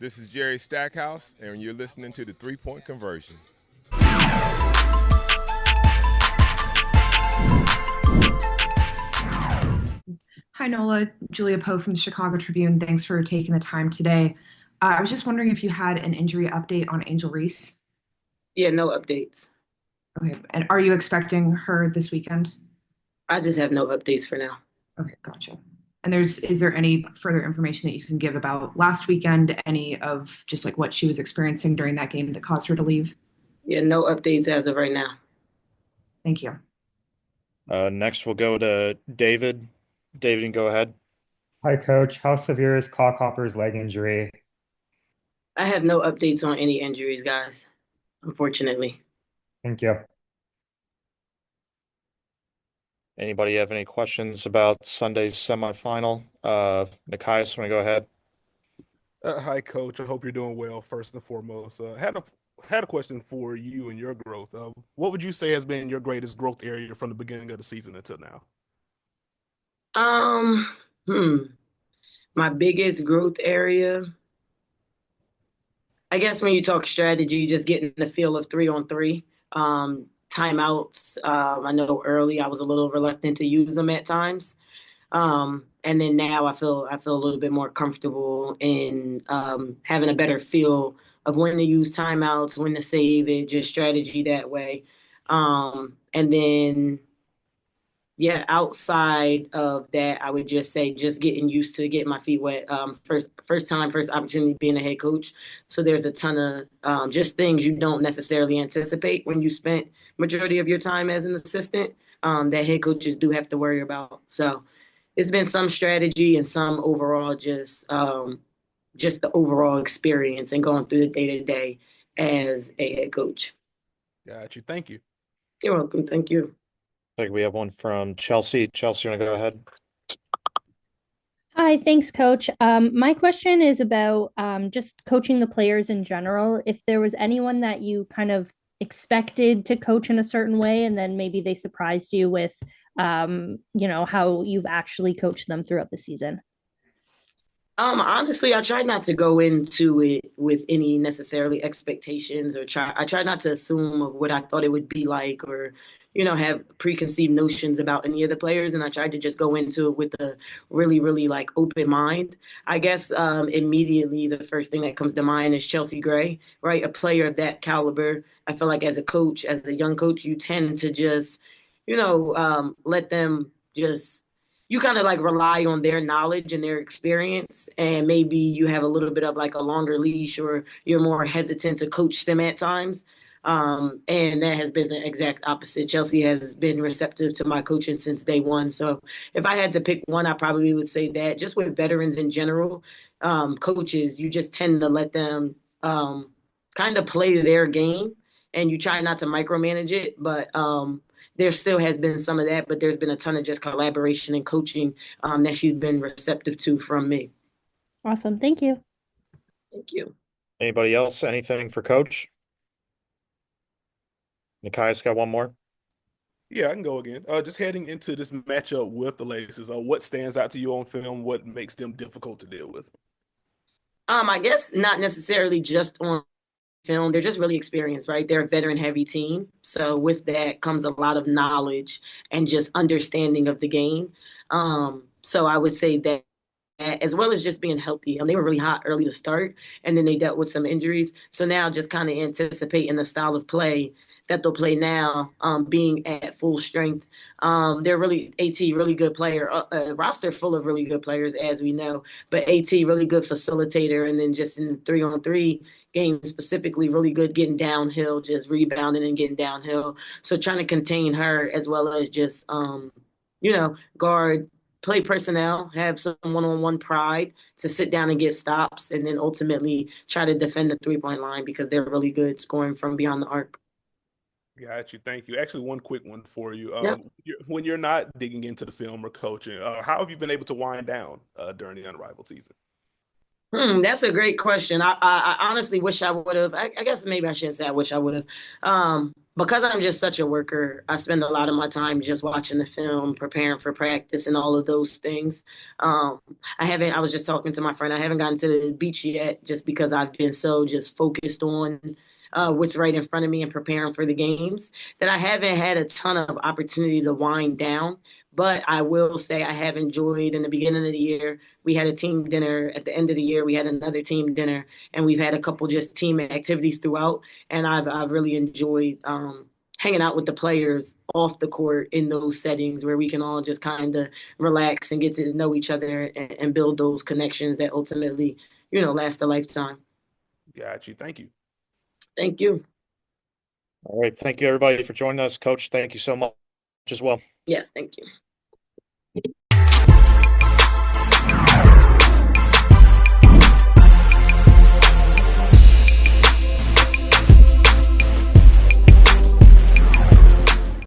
This is Jerry Stackhouse, and you're listening to the 3-Point Conversion. Hi, Nola. Julia Poe from the Chicago Tribune. Thanks for taking the time today. I was just wondering if you had an injury update on Angel Reese. Yeah, no updates. Okay. And are you expecting her this weekend? I just have no updates for now. Okay, gotcha. And is there any further information that you can give about last weekend, any of just like what she was experiencing during that game that caused her to leave? Yeah, no updates as of right now. Thank you. Next, we'll go to David. David, you can go ahead. Hi, Coach. How severe is Clockhopper's leg injury? I have no updates on any injuries, guys, unfortunately. Thank you. Anybody have any questions about Sunday's semifinal? Nikias, want to go ahead? Hi, Coach. I hope you're doing well. First and foremost, had a question for you and your growth. What would you say has been your greatest growth area from the beginning of the season until now? Um, hmm, my biggest growth area, I guess when you talk strategy, just getting the feel of 3-on-3, timeouts. I know early I was a little reluctant to use them at times. And then now I feel a little bit more comfortable in having a better feel of when to use timeouts, when to save it, just strategy that way. And then yeah, outside of that, I would just say just getting used to getting my feet wet. First opportunity being a head coach. So there's a ton of just things you don't necessarily anticipate when you spent majority of your time as an assistant that head coaches do have to worry about. So it's been some strategy and some overall just the overall experience and going through the day to day as a head coach. Got you. Thank you. You're welcome. Thank you. I think we have one from Chelsea. Chelsea, you want to go ahead? Hi, thanks, Coach. My question is about just coaching the players in general. If there was anyone that you kind of expected to coach in a certain way, and then maybe they surprised you with, how you've actually coached them throughout the season. Honestly, I try not to go into it with any necessarily expectations I try not to assume of what I thought it would be like or, have preconceived notions about any of the players. And I tried to just go into it with a really, really like open mind. I guess immediately the first thing that comes to mind is Chelsea Gray, right? A player of that caliber. I feel like as a coach, as a young coach, you tend to just, let them just you kind of like rely on their knowledge and their experience, and maybe you have a little bit of like a longer leash or you're more hesitant to coach them at times. And that has been the exact opposite. Chelsea has been receptive to my coaching since day one. So if I had to pick one, I probably would say that just with veterans in general, coaches, you just tend to let them kind of play their game and you try not to micromanage it. But there still has been some of that, but there's been a ton of just collaboration and coaching that she's been receptive to from me. Awesome. Thank you. Thank you. Anybody else? Anything for Coach? Nikias got one more. Yeah, I can go again. Just heading into this matchup with the Laces, what stands out to you on film? What makes them difficult to deal with? I guess not necessarily just on film. They're just really experienced, right? They're a veteran heavy team. So with that comes a lot of knowledge and just understanding of the game. So I would say that as well as just being healthy. They were really hot early to start, and then they dealt with some injuries. So now just kind of anticipating the style of play that they'll play now, being at full strength. They're really AT, really good player. A roster full of really good players, as we know. But AT, really good facilitator, and then just in the 3-on-3 game specifically, really good getting downhill, just rebounding and getting downhill. So trying to contain her as well as just, guard play personnel, have some one-on-one pride to sit down and get stops, and then ultimately try to defend the three-point line because they're really good scoring from beyond the arc. Got you. Thank you. Actually, one quick one for you. Yep. When you're not digging into the film or coaching, how have you been able to wind down during the Unrivaled season? That's a great question. I honestly wish I would have. I guess maybe I shouldn't say I wish I would have. Because I'm just such a worker, I spend a lot of my time just watching the film, preparing for practice, and all of those things. Um, I was just talking to my friend, I haven't gotten to the beach yet just because I've been so just focused on what's right in front of me and preparing for the games that I haven't had a ton of opportunity to wind down. But I will say I have enjoyed in the beginning of the year. We had a team dinner at the end of the year. We had another team dinner, and we've had a couple just team activities throughout. And I've really enjoyed hanging out with the players off the court in those settings where we can all just kind of relax and get to know each other and build those connections that ultimately, last a lifetime. Got you. Thank you. Thank you. All right. Thank you, everybody, for joining us. Coach, thank you so much as well. Yes, thank you.